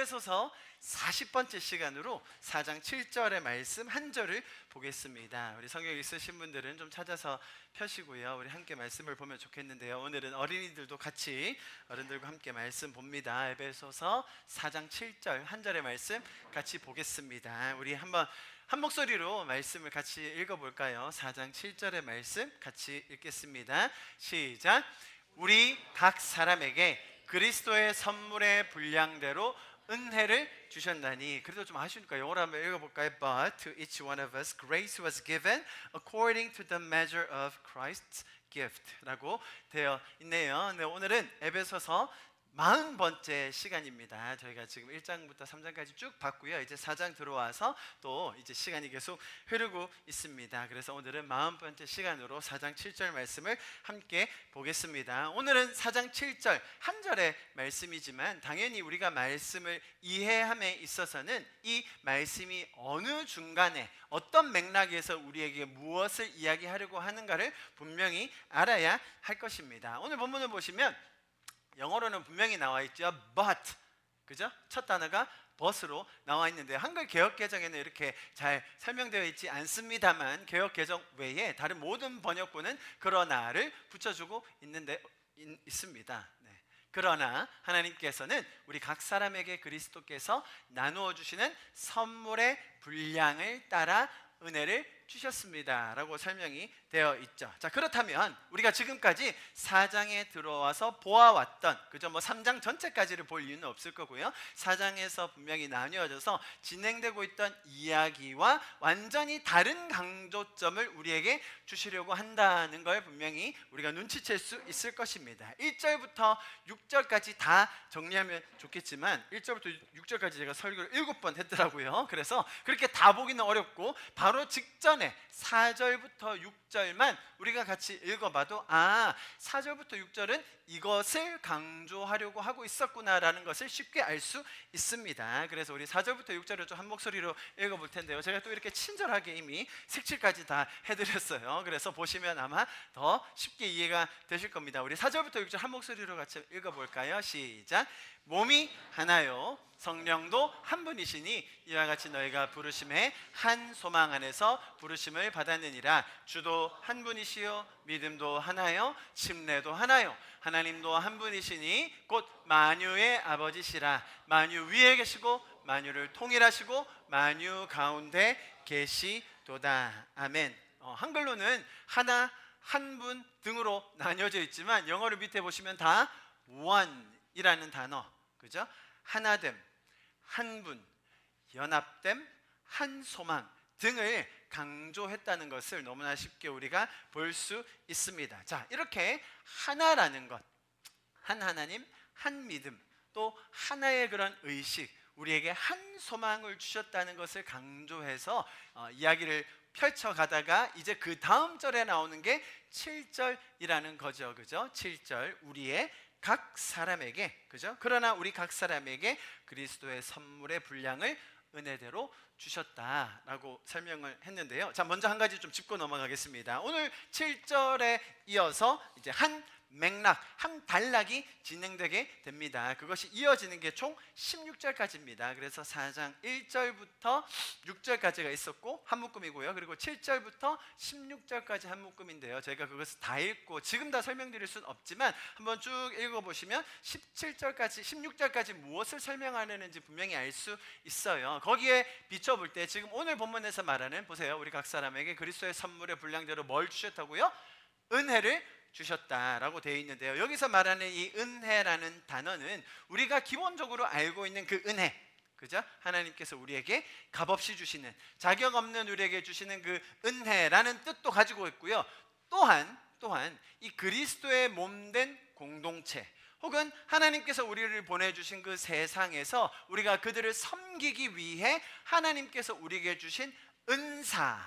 에베소서 40번째 시간으로 4장 7절의 말씀 한 절을 보겠습니다. 우리 성경 있으신 분들은 좀 찾아서 펴시고요, 우리 함께 말씀을 보면 좋겠는데요. 오늘은 어린이들도 같이 어른들과 함께 말씀 봅니다. 에베소서 4장 7절 한 절의 말씀 같이 보겠습니다. 우리 한번 한 목소리로 말씀을 같이 읽어볼까요? 4장 7절의 말씀 같이 읽겠습니다. 시작. 우리 각 사람에게 그리스도의 선물의 분량대로 은혜를 주셨나니. 그래도 좀 아쉬우니까 영어로 한번 읽어볼까요? But to each one of us grace was given according to the measure of Christ's gift 라고 되어 있네요. 네, 오늘은 에베소서 40번째 시간입니다. 저희가 지금 1장부터 3장까지 쭉 봤고요. 이제 4장 들어와서 또 이제 시간이 계속 흐르고 있습니다. 그래서 오늘은 40번째 시간으로 4장 7절 말씀을 함께 보겠습니다. 오늘은 4장 7절 한 절의 말씀이지만 당연히 우리가 말씀을 이해함에 있어서는 이 말씀이 어느 중간에 어떤 맥락에서 우리에게 무엇을 이야기하려고 하는가를 분명히 알아야 할 것입니다. 오늘 본문을 보시면 영어로는 분명히 나와 있죠. But, 그죠? 첫 단어가 but으로 나와 있는데 한글 개역개정에는 이렇게 잘 설명되어 있지 않습니다만 개역개정 외에 다른 모든 번역본은 그러나를 붙여주고 있습니다. 네. 그러나 하나님께서는 우리 각 사람에게 그리스도께서 나누어 주시는 선물의 분량을 따라 은혜를 주셨습니다 라고 설명이 되어 있죠. 자, 그렇다면 우리가 지금까지 4장에 들어와서 보아왔던, 그죠? 3장 전체까지를 볼 이유는 없을 거고요. 4장에서 분명히 나뉘어져서 진행되고 있던 이야기와 완전히 다른 강조점을 우리에게 주시려고 한다는 걸 분명히 우리가 눈치챌 수 있을 것입니다. 1절부터 6절까지 다 정리하면 좋겠지만 1절부터 6절까지 제가 설교를 7번 했더라고요. 그래서 그렇게 다 보기는 어렵고 바로 직전에 4절부터 6절만 우리가 같이 읽어봐도 4절부터 6절은 이것을 강조하려고 하고 있었구나라는 것을 쉽게 알 수 있습니다. 그래서 우리 4절부터 6절을 좀 한 목소리로 읽어볼 텐데요. 제가 또 이렇게 친절하게 이미 색칠까지 다 해드렸어요. 그래서 보시면 아마 더 쉽게 이해가 되실 겁니다. 우리 4절부터 6절 한 목소리로 같이 읽어볼까요? 시작. 몸이 하나요 성령도 한 분이시니 이와 같이 너희가 부르심에 한 소망 안에서 부르심을 받았느니라. 주도 한 분이시요 믿음도 하나요 침례도 하나요 하나님도 한 분이시니 곧 만유의 아버지시라. 만유 위에 계시고 만유를 통일하시고 만유 가운데 계시도다. 아멘. 한글로는 하나 한 분 등으로 나뉘어져 있지만 영어를 밑에 보시면 다 one이라는 단어, 그죠? 하나됨, 한 분, 연합됨, 한 소망 등을 강조했다는 것을 너무나 쉽게 우리가 볼 수 있습니다. 자, 이렇게 하나라는 것, 한 하나님, 한 믿음, 또 하나의 그런 의식, 우리에게 한 소망을 주셨다는 것을 강조해서 이야기를 펼쳐가다가 이제 그 다음 절에 나오는 게 7절이라는 거죠. 그죠? 7절 우리의 각 사람에게, 그죠? 그러나 우리 각 사람에게 그리스도의 선물의 분량을 은혜대로 주셨다라고 설명을 했는데요. 자, 먼저 한 가지 좀 짚고 넘어가겠습니다. 오늘 7절에 이어서 이제 한 맥락, 한 단락이 진행되게 됩니다. 그것이 이어지는 게 총 16절까지입니다. 그래서 4장 1절부터 6절까지가 있었고 한 묶음이고요. 그리고 7절부터 16절까지 한 묶음인데요. 저희가 그것을 다 읽고 지금 다 설명드릴 수는 없지만 한번 쭉 읽어보시면 17절까지, 16절까지 무엇을 설명하려는지 분명히 알 수 있어요. 거기에 비춰볼 때 지금 오늘 본문에서 말하는, 보세요, 우리 각 사람에게 그리스도의 선물의 분량대로 뭘 주셨다고요? 은혜를 주셨다라고 되어 있는데요. 여기서 말하는 이 은혜라는 단어는 우리가 기본적으로 알고 있는 그 은혜, 그죠? 하나님께서 우리에게 값없이 주시는, 자격 없는 우리에게 주시는 그 은혜라는 뜻도 가지고 있고요. 또한 이 그리스도의 몸된 공동체, 혹은 하나님께서 우리를 보내주신 그 세상에서 우리가 그들을 섬기기 위해 하나님께서 우리에게 주신 은사,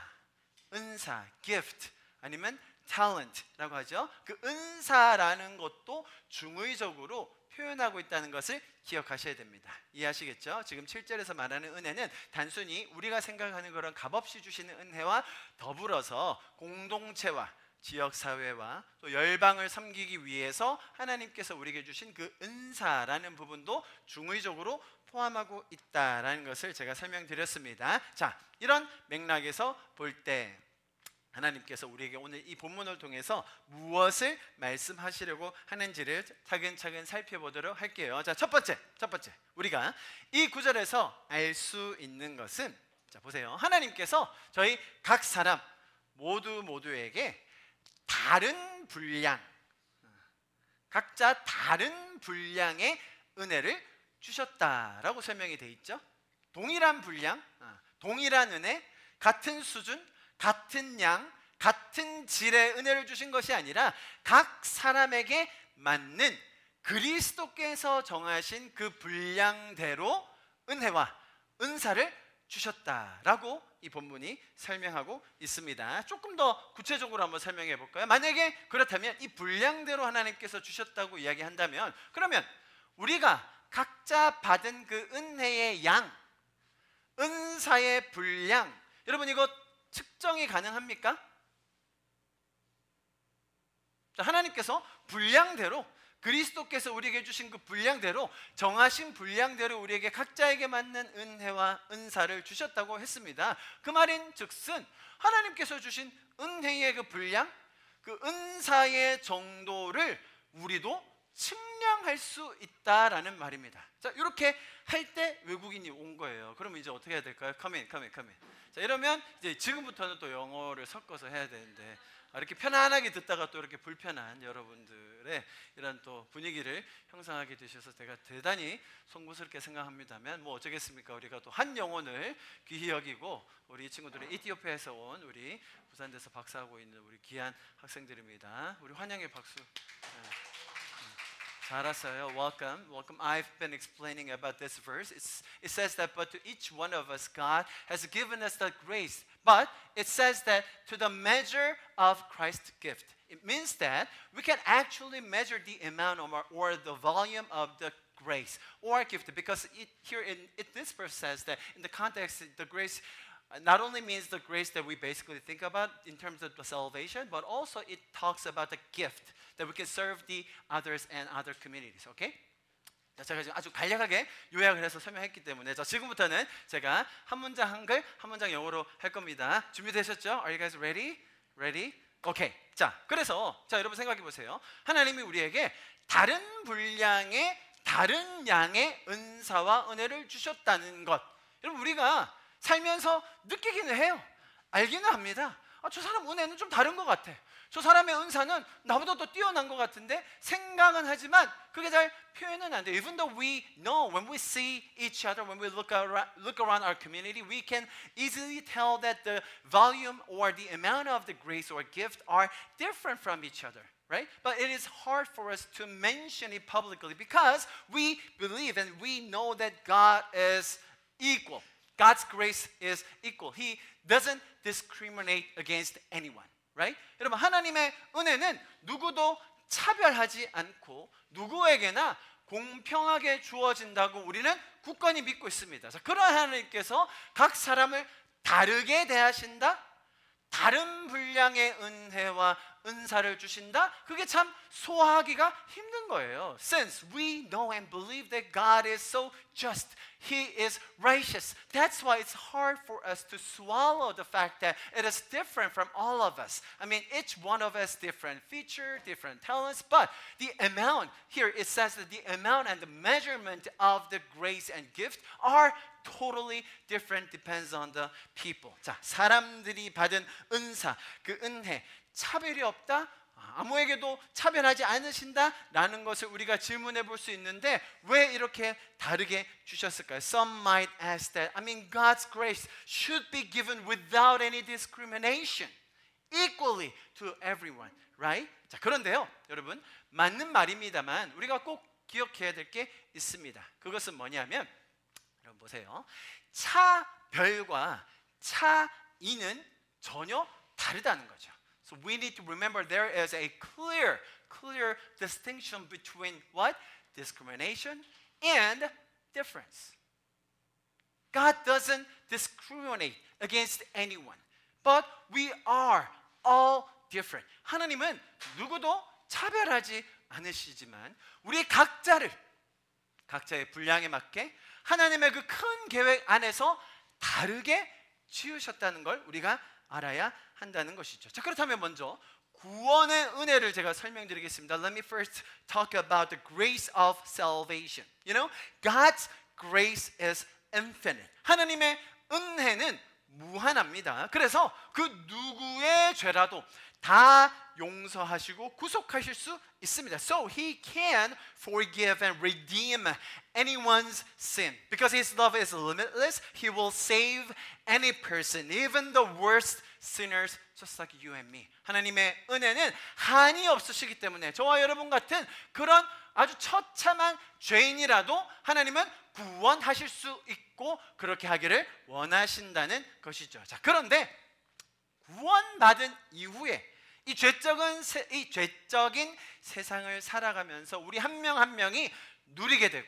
gift, 아니면 talent라고 하죠. 그 은사라는 것도 중의적으로 표현하고 있다는 것을 기억하셔야 됩니다. 이해하시겠죠? 지금 7절에서 말하는 은혜는 단순히 우리가 생각하는 그런 값없이 주시는 은혜와 더불어서 공동체와, 지역 사회와 또 열방을 섬기기 위해서 하나님께서 우리에게 주신 그 은사라는 부분도 중의적으로 포함하고 있다라는 것을 제가 설명드렸습니다. 자, 이런 맥락에서 볼 때 하나님께서 우리에게 오늘 이 본문을 통해서 무엇을 말씀하시려고 하는지를 차근차근 살펴보도록 할게요. 자, 첫 번째 우리가 이 구절에서 알 수 있는 것은, 자 보세요. 하나님께서 저희 각 사람 모두에게 다른 분량, 각자 다른 분량의 은혜를 주셨다라고 설명이 돼 있죠. 동일한 분량, 동일한 은혜, 같은 수준, 같은 양, 같은 질의 은혜를 주신 것이 아니라 각 사람에게 맞는 그리스도께서 정하신 그 분량대로 은혜와 은사를 주셨다라고 이 본문이 설명하고 있습니다. 조금 더 구체적으로 한번 설명해 볼까요? 만약에 그렇다면 이 분량대로 하나님께서 주셨다고 이야기한다면, 그러면 우리가 각자 받은 그 은혜의 양, 은사의 분량, 여러분 이거 측정이 가능합니까? 자, 하나님께서 분량대로, 그리스도께서 우리에게 주신 그 분량대로, 정하신 분량대로 우리에게 각자에게 맞는 은혜와 은사를 주셨다고 했습니다. 그 말인 즉슨 하나님께서 주신 은혜의 그 분량, 그 은사의 정도를 우리도 측량할 수 있다라는 말입니다. 자, 이렇게 할 때 외국인이 온 거예요. 그러면 이제 어떻게 해야 될까요? Come in. 자, 이러면 이제 지금부터는 또 영어를 섞어서 해야 되는데, 이렇게 편안하게 듣다가 또 이렇게 불편한 여러분들의 이런 또 분위기를 형성하게 되셔서 제가 대단히 송구스럽게 생각합니다만, 뭐 어쩌겠습니까? 우리가 또 한 영혼을 귀히 여기고, 우리 친구들이 에티오피아에서 온 우리 부산대에서 박사하고 있는 우리 귀한 학생들입니다. 우리 환영의 박수. 네. 잘 왔어요. Welcome. I've been explaining about this verse. It says that, but to each one of us, God has given us the grace. But it says that to the measure of Christ's gift. It means that we can actually measure the amount or the volume of the grace or gift, because this verse says that in the context, the grace not only means the grace that we basically think about in terms of the salvation, but also it talks about the gift that we can serve the others and other communities. Okay? 자, 제가 지금 아주 간략하게 요약을 해서 설명했기 때문에, 자, 지금부터는 제가 한 문장 한글, 한 문장 영어로 할 겁니다. 준비되셨죠? Are you guys ready? Ready? Okay. 자, 그래서 자, 여러분 생각해 보세요. 하나님이 우리에게 다른 분량의 다른 양의 은사와 은혜를 주셨다는 것, 여러분 우리가 살면서 느끼기는 해요. 알기는 합니다. 저 사람 은혜는 좀 다른 것 같아. 저 사람의 은사는 나보다 더 뛰어난 것 같은데, 생각은 하지만 그게 잘 표현은 안 돼요. Even though we know, when we see each other, when we look around our community, we can easily tell that the volume or the amount of the grace or gift are different from each other. Right? But it is hard for us to mention it publicly because we believe and we know that God is equal. God's grace is equal. He doesn't discriminate against anyone. Right? 여러분, 하나님의 은혜는 누구도 차별하지 않고 누구에게나 공평하게 주어진다고 우리는 굳건히 믿고 있습니다. 자, 그런 하나님께서 각 사람을 다르게 대하신다? 다른 분량의 은혜와 은사를 주신다? 그게 참 소화하기가 힘든 거예요. Since we know and believe that God is so just, He is righteous. That's why it's hard for us to swallow the fact that it is different from all of us. I mean, each one of us different feature, different talents, but the amount, here it says that the amount and the measurement of the grace and gift are totally different, depends on the people. 자, 사람들이 받은 은사, 그 은혜, 차별이 없다? 아무에게도 차별하지 않으신다라는 것을 우리가 질문해 볼 수 있는데, 왜 이렇게 다르게 주셨을까요? Some might ask that, I mean, God's grace should be given without any discrimination, equally to everyone, right? 자, 그런데요, 여러분, 맞는 말입니다만 우리가 꼭 기억해야 될 게 있습니다. 그것은 뭐냐면, 여러분 보세요. 차별과 차이는 전혀 다르다는 거죠. So we need to remember there is a clear distinction between what? Discrimination and difference. God doesn't discriminate against anyone, but we are all different. 하나님은 누구도 차별하지 않으시지만 우리 각자의 분량에 맞게 하나님의 그 큰 계획 안에서 다르게 지으셨다는 걸 우리가 알아야 한다는 것이죠. 자, 그렇다면 먼저 구원의 은혜를 제가 설명드리겠습니다. Let me first talk about the grace of salvation. You know, God's grace is infinite. 하나님의 은혜는 무한합니다. 그래서 그 누구의 죄라도 다 용서하시고 구속하실 수 있습니다. So He can forgive and redeem anyone's sin. Because His love is limitless, He will save any person, even the worst sinners, just like you and me. 하나님의 은혜는 한이 없으시기 때문에 저와 여러분 같은 그런 아주 처참한 죄인이라도 하나님은 구원하실 수 있고 그렇게 하기를 원하신다는 것이죠. 자, 그런데 구원받은 이후에 이 죄적인 세상을 살아가면서 우리 한 명 한 명이 누리게 되고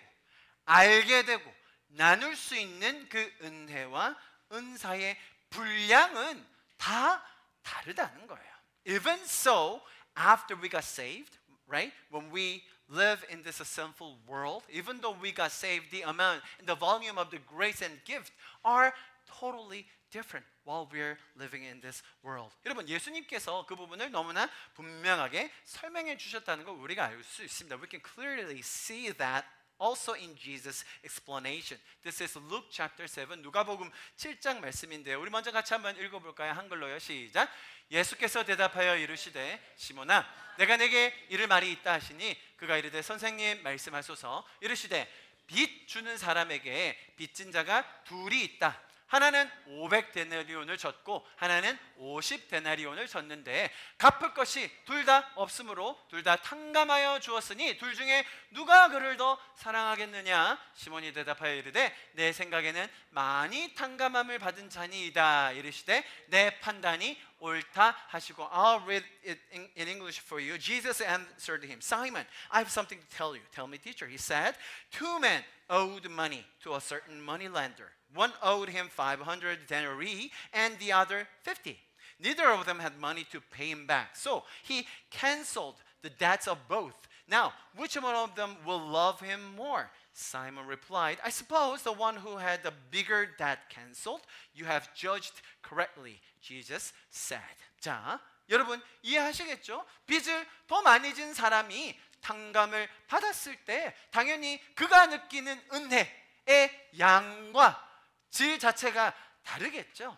알게 되고 나눌 수 있는 그 은혜와 은사의 분량은 다 다르다는 거예요. Even so, after we got saved, right? When we live in this sinful world, even though we got saved, the amount and the volume of the grace and gift are totally different while we're living in this world. 여러분, 예수님께서 그 부분을 너무나 분명하게 설명해 주셨다는 걸 우리가 알 수 있습니다. We can clearly see that also in Jesus' explanation. This is Luke chapter 7, 누가복음 7장 말씀인데요. 우리 먼저 같이 한번 읽어볼까요? 한글로요. 시작. 예수께서 대답하여 이르시되 시몬아 내가 내게 이를 말이 있다 하시니 그가 이르되 선생님 말씀하소서. 이르시되 빚 주는 사람에게 빚진 자가 둘이 있다. 하나는 500데나리온을 졌고 하나는 50데나리온을 졌는데 갚을 것이 둘 다 없으므로 둘 다 탕감하여 주었으니 둘 중에 누가 그를 더 사랑하겠느냐? 시몬이 대답하여 이르되 내 생각에는 많이 탕감함을 받은 자니이다. 이르시되 내 판단이 옳다 하시고 I'll read it in English for you. Jesus answered him, Simon, I have something to tell you. Tell me, teacher. He said, 2 men owed money to a certain moneylender. One owed him 500 denarii and the other 50. Neither of them had money to pay him back. So he canceled the debts of both. Now, which one of them will love him more? Simon replied, I suppose the one who had the bigger debt canceled. You have judged correctly, Jesus said. 자, 여러분 이해하시겠죠? 빚을 더 많이 진 사람이 탕감을 받았을 때 당연히 그가 느끼는 은혜의 양과 질 자체가 다르겠죠.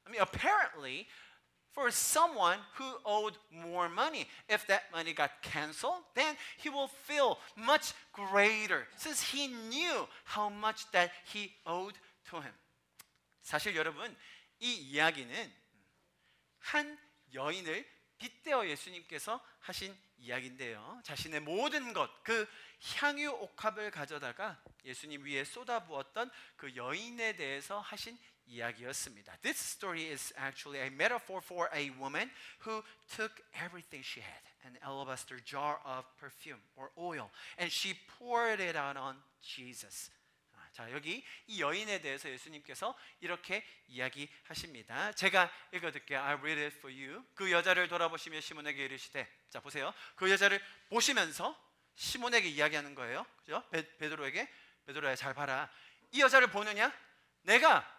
I mean, apparently, for someone who owed more money, if that money got canceled, then he will feel much greater, since he knew how much that he owed to him. 사실 여러분, 이 이야기는 한 여인을 빗대어 예수님께서 하신 이야기인데요. 자신의 모든 것, 그 향유 옥합을 가져다가 예수님 위에 쏟아부었던 그 여인에 대해서 하신 이야기였습니다. This story is actually a metaphor for a woman who took everything she had, an alabaster jar of perfume or oil, and she poured it out on Jesus. 자, 여기 이 여인에 대해서 예수님께서 이렇게 이야기하십니다. 제가 읽어드릴게요. I read it for you. 그 여자를 돌아보시며 시몬에게 이르시되, 자 보세요. 그 여자를 보시면서 시몬에게 이야기하는 거예요. 그죠? 베드로에게, 베드로야 잘 봐라. 이 여자를 보느냐? 내가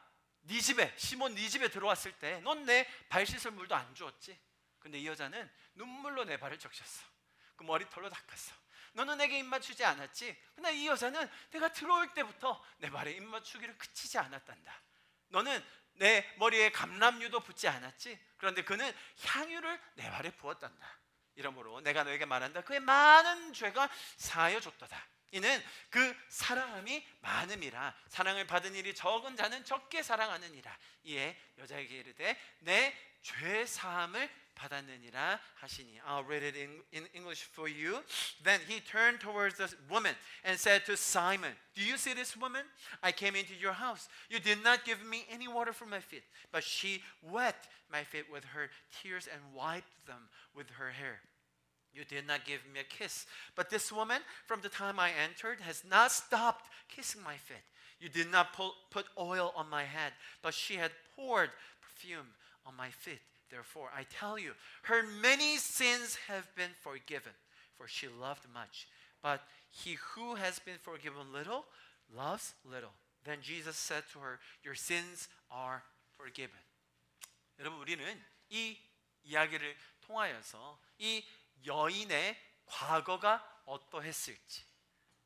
네 집에, 시몬 네 집에 들어왔을 때 넌 내 발 씻을 물도 안 주었지. 근데 이 여자는 눈물로 내 발을 적셨어. 그 머리털로 닦았어. 너는 내게 입맞추지 않았지. 근데 이 여자는 내가 들어올 때부터 내 발에 입맞추기를 그치지 않았단다. 너는 내 머리에 감람유도 붓지 않았지. 그런데 그는 향유를 내 발에 부었단다. 이러므로 내가 너에게 말한다. 그의 많은 죄가 사하여 줬도다. 이는 그 사랑함이 많음이라. 사랑을 받은 일이 적은 자는 적게 사랑하느니라. 이에 여자에게 이르되 내 죄 사함을 받았느니라 하시니. I'll read it in English for you. Then he turned towards the woman and said to Simon, Do you see this woman? I came into your house. You did not give me any water for my feet, but she wet my feet with her tears and wiped them with her hair. You did not give me a kiss, but this woman, from the time I entered, has not stopped kissing my feet. You did not put oil on my head, but she had poured perfume on my feet. Therefore, I tell you, her many sins have been forgiven, for she loved much. But he who has been forgiven little, loves little. Then Jesus said to her, your sins are forgiven. 여러분, 우리는 이 이야기를 통하여서 이 여인의 과거가 어떠했을지,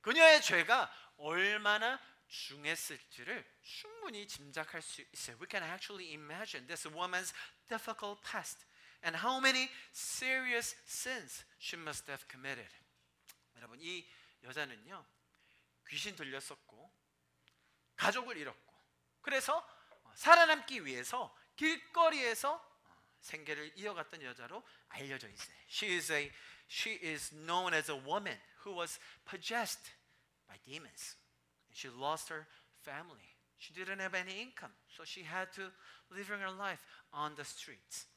그녀의 죄가 얼마나 중했을지를 충분히 짐작할 수 있어요. We can actually imagine this woman's difficult past and how many serious sins she must have committed. 여러분, 이 여자는요, 귀신 들렸었고 가족을 잃었고, 그래서 살아남기 위해서 길거리에서 생계를 이어갔던 여자로 알려져 있어요. She is known as a woman who was possessed by demons. She lost her family. She didn't have any income, so she had to live her life on the streets.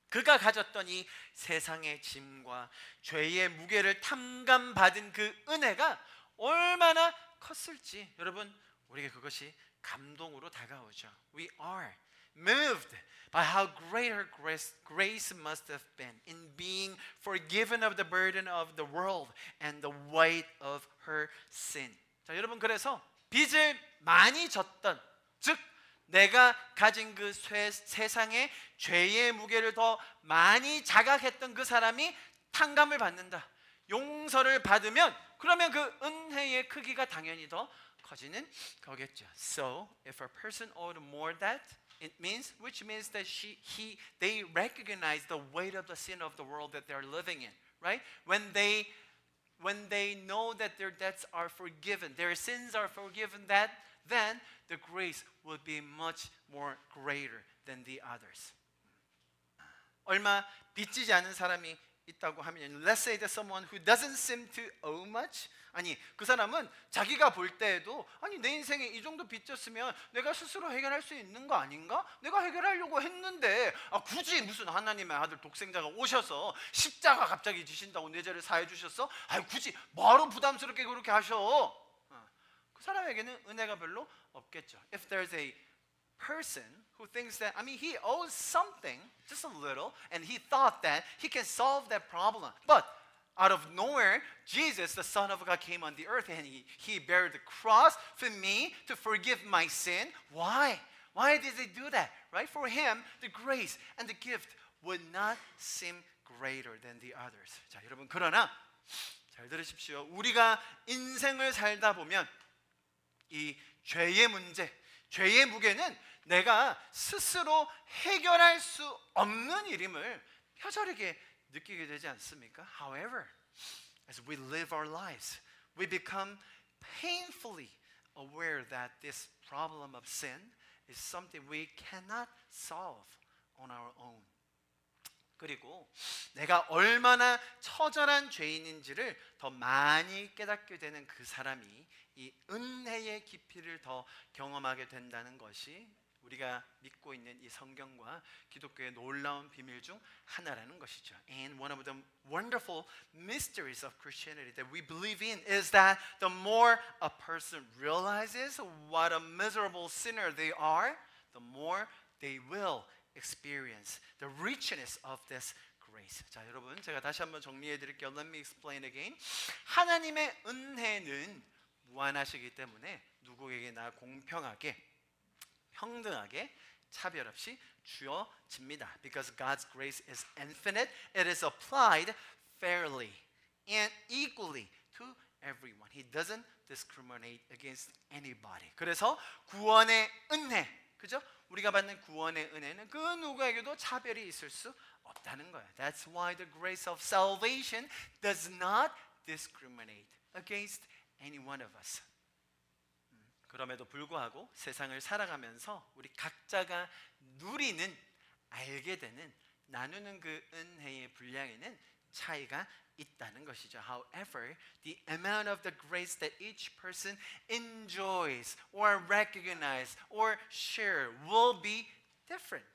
그가 가졌던 이 세상의 짐과 죄의 무게를 탐감받은 그 은혜가 얼마나 컸을지, 여러분, 우리에게 그것이 감동으로 다가오죠. We are moved by how great her grace must have been in being forgiven of the burden of the world and the weight of her sin. 자, 여러분, 그래서 빚을 많이 졌던, 즉 내가 가진 그 세상의 죄의 무게를 더 많이 자각했던 그 사람이 탕감을 받는다, 용서를 받으면, 그러면 그 은혜의 크기가 당연히 더 커지는 거겠죠. So if a person owed more debt, which means that they recognize the weight of the sin of the world that they're living in, right? When they know that their debts are forgiven, their sins are forgiven, then the grace will be much more greater than the others. 얼마 빚지지 않은 사람이 있다고 하면, let's say that someone who doesn't seem to owe much, 아니 그 사람은 자기가 볼 때에도, 아니 내 인생에 이 정도 빚졌으면 내가 스스로 해결할 수 있는 거 아닌가? 내가 해결하려고 했는데 굳이 무슨 하나님의 아들 독생자가 오셔서 십자가 갑자기 지신다고 내 죄를 사해 주셨어? 굳이 뭐로 부담스럽게 그렇게 하셔? 그 사람에게는 은혜가 별로 없겠죠. If there's a person who thinks that, he owes something, just a little, and he thought that he can solve that problem, but out of nowhere, Jesus, the Son of God, came on the earth and he bare the cross for me to forgive my sin. Why? Why did he do that? Right? For him, the grace and the gift would not seem greater than the others. 자, 여러분, 그러나 잘 들으십시오. 우리가 인생을 살다 보면 이 죄의 문제, 죄의 무게는 내가 스스로 해결할 수 없는 일임을 표절하게 느끼게 되지 않습니까? However, as we live our lives, we become painfully aware that this problem of sin is something we cannot solve on our own. 그리고 내가 얼마나 처절한 죄인인지를 더 많이 깨닫게 되는 그 사람이 이 은혜의 깊이를 더 경험하게 된다는 것이 우리가 믿고 있는 이 성경과 기독교의 놀라운 비밀 중 하나라는 것이죠. And one of the wonderful mysteries of Christianity that we believe in is that the more a person realizes what a miserable sinner they are, the more they will experience the richness of this grace. 자, 여러분, 제가 다시 한번 정리해 드릴게요. Let me explain again. 하나님의 은혜는 무한하시기 때문에 누구에게나 공평하게, 평등하게, 차별 없이 주어집니다. Because God's grace is infinite, it is applied fairly and equally to everyone. He doesn't discriminate against anybody. 그래서 구원의 은혜, 그죠? 우리가 받는 구원의 은혜는 그 누구에게도 차별이 있을 수 없다는 거예요. That's why the grace of salvation does not discriminate against any one of us. 그럼에도 불구하고 세상을 살아가면서 우리 각자가 누리는, 알게 되는, 나누는 그 은혜의 분량에는 차이가 있다는 것이죠. However, the amount of the grace that each person enjoys or recognize or share will be different.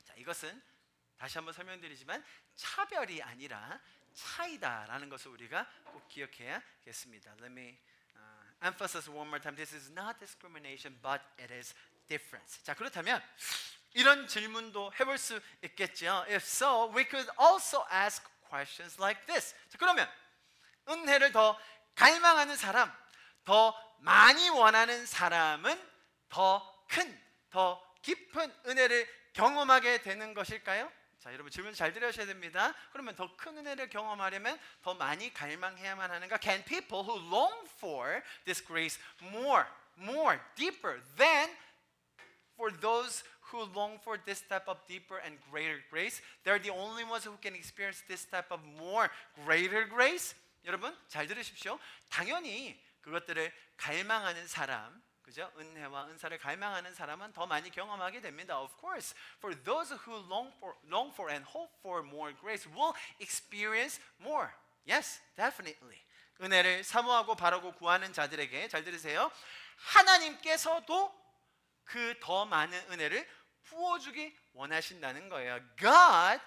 자, 이것은 다시 한번 설명드리지만 차별이 아니라 차이다라는 것을 우리가 꼭 기억해야겠습니다. Let me emphasize one more time. This is not discrimination, but it is difference. 자, 그렇다면 이런 질문도 해볼 수 있겠죠. If so, we could also ask questions like this. 자, 그러면 은혜를 더 갈망하는 사람, 더 많이 원하는 사람은 더 큰, 더 깊은 은혜를 경험하게 되는 것일까요? 자, 여러분 질문 잘 들으셔야 됩니다. 그러면 더 큰 은혜를 경험하려면 더 많이 갈망해야만 하는가? Can people who long for this grace more, deeper than for those who long for this type of deeper and greater grace? They're the only ones who can experience this type of more greater grace? 여러분 잘 들으십시오. 당연히 그것들을 갈망하는 사람, 그죠? 은혜와 은사를 갈망하는 사람은 더 많이 경험하게 됩니다. Of course, for those who long for and hope for more grace will experience more. Yes, definitely. 은혜를 사모하고 바라고 구하는 자들에게 잘 들으세요. 하나님께서도 그 더 많은 은혜를 부어주기 원하신다는 거예요. God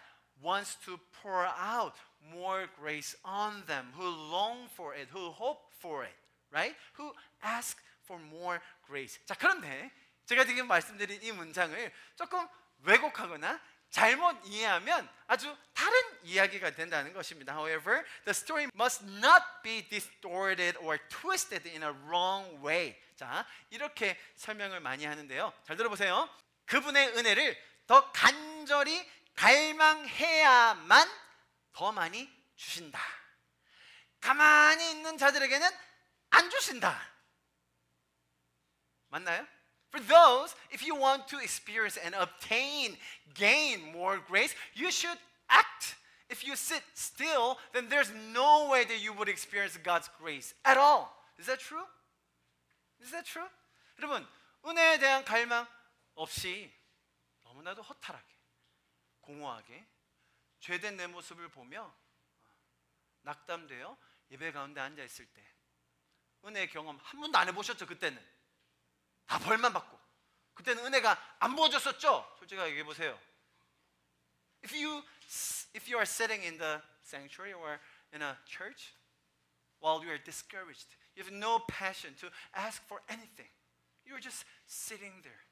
wants to pour out more grace on them who long for it, who hope for it, right? Who ask for more grace. 자, 그런데 제가 지금 말씀드린 이 문장을 조금 왜곡하거나 잘못 이해하면 아주 다른 이야기가 된다는 것입니다. However, the story must not be distorted or twisted in a wrong way. 자, 이렇게 설명을 많이 하는데요. 잘 들어보세요. 그분의 은혜를 더 간절히 갈망해야만 더 많이 주신다. 가만히 있는 자들에게는 안 주신다. 맞나요? For those, if you want to experience and gain more grace, you should act. If you sit still, then there's no way that you would experience God's grace at all. Is that true? Is that true? 여러분, 은혜에 대한 갈망 없이 너무나도 허탈하게, 공허하게 죄된 내 모습을 보며 낙담되어 예배 가운데 앉아 있을 때 은혜의 경험 한 번도 안 해보셨죠? 그때는 다 벌만 받고 그때는 은혜가 안 부어졌었죠? 솔직하게 얘기해 보세요. If you are sitting in the sanctuary or in a church while you are discouraged, you have no passion to ask for anything. You're just sitting there,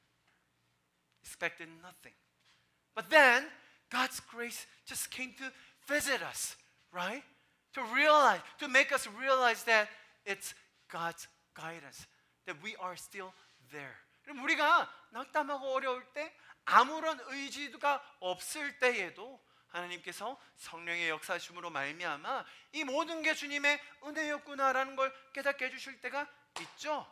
expecting nothing. But then God's grace just came to visit us, right? To make us realize that it's God's guidance, that we are still there. 그럼 우리가 낙담하고 어려울 때 아무런 의지가 없을 때에도 하나님께서 성령의 역사심으로 말미암아 이 모든 게 주님의 은혜였구나라는 걸 깨닫게 해주실 때가 있죠.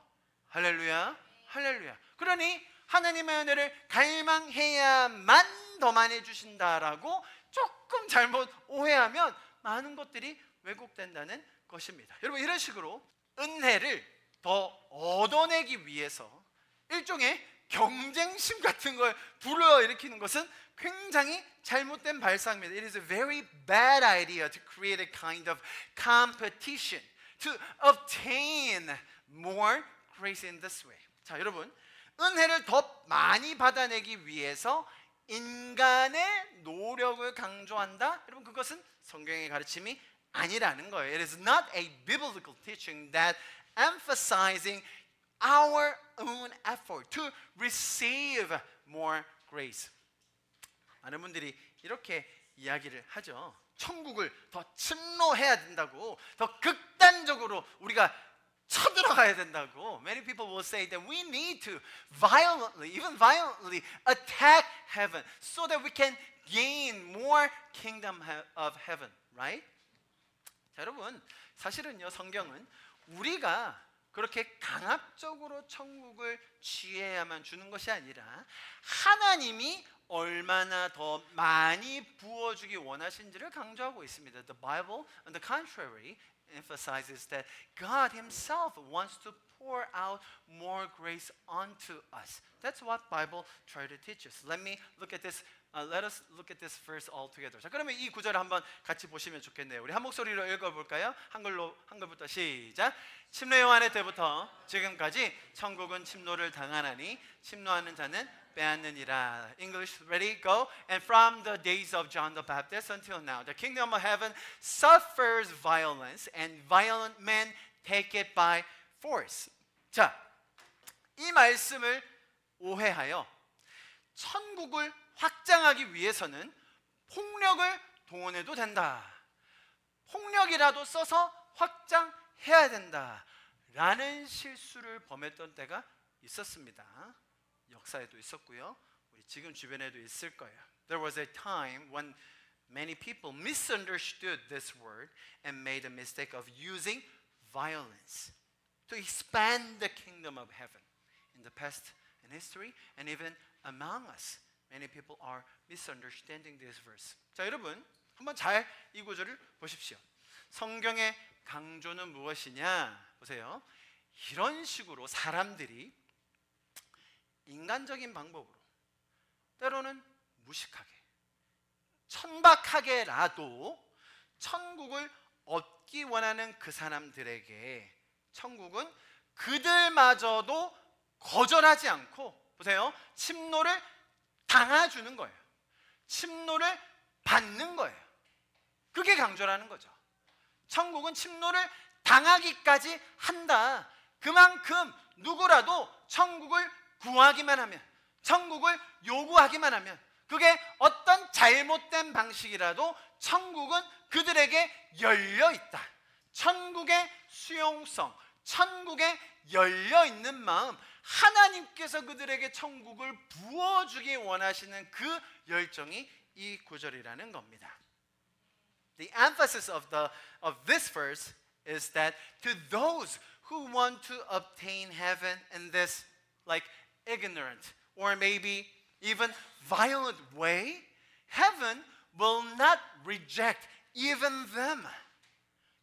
할렐루야, 할렐루야. 그러니 하나님의 은혜를 갈망해야만 더 많이 주신다라고 조금 잘못 오해하면 많은 것들이 왜곡된다는 것입니다. 여러분 이런 식으로 은혜를 더 얻어내기 위해서 일종의 경쟁심 같은 걸 불러일으키는 것은 굉장히 잘못된 발상입니다. It is a very bad idea to create a kind of competition to obtain more grace in this way. 자, 여러분, 은혜를 더 많이 받아내기 위해서 인간의 노력을 강조한다? 여러분, 그것은 성경의 가르침이 아니라는 거예요. It is not a biblical teaching that emphasizing our own effort to receive more grace. 많은 분들이 이렇게 이야기를 하죠. 천국을 더 침노해야 된다고, 더 극단적으로 우리가 쳐들어가야 된다고. Many people will say that we need to even violently attack heaven so that we can gain more kingdom of heaven, right? 자, 여러분, 사실은요, 성경은 우리가 그렇게 강압적으로 천국을 취해야만 주는 것이 아니라 하나님이 얼마나 더 많이 부어주기 원하신지를 강조하고 있습니다. The Bible, on the contrary, emphasizes that God Himself wants to pour out more grace onto us. That's what Bible tries to teach us. Let us look at this verse all together. 자, 그러면 이 구절을 한번 같이 보시면 좋겠네요. 우리 한 목소리로 읽어볼까요? 한글부터 시작. 침노 요한의 때부터 지금까지 천국은 침노를 당하나니 침노하는 자는 빼앗느니라. English, ready, go. And from the days of John the Baptist until now, the kingdom of heaven suffers violence, and violent men take it by force. 자, 이 말씀을 오해하여 천국을 확장하기 위해서는 폭력을 동원해도 된다. 폭력이라도 써서 확장해야 된다. 라는 실수를 범했던 때가 있었습니다. 역사에도 있었고요. 우리 지금 주변에도 있을 거예요. There was a time when many people misunderstood this word and made a mistake of using violence to expand the kingdom of heaven. In the past in history and even among us, many people are misunderstanding this verse. 자, 여러분 한번 잘 이 구절을 보십시오. 성경의 강조는 무엇이냐? 보세요. 이런 식으로 사람들이 인간적인 방법으로 때로는 무식하게 천박하게라도 천국을 얻기 원하는 그 사람들에게 천국은 그들마저도 거절하지 않고 보세요. 침노를 당해주는 거예요. 침노를 받는 거예요. 그게 강조라는 거죠. 천국은 침노를 당하기까지 한다. 그만큼 누구라도 천국을 구하기만 하면, 천국을 요구하기만 하면, 그게 어떤 잘못된 방식이라도 천국은 그들에게 열려 있다. 천국의 수용성, 천국에 열려 있는 마음, 하나님께서 그들에게 천국을 부어주기 원하시는 그 열정이 이 구절이라는 겁니다. The emphasis of this verse is that to those who want to obtain heaven in this like ignorant or maybe even violent way, heaven will not reject even them.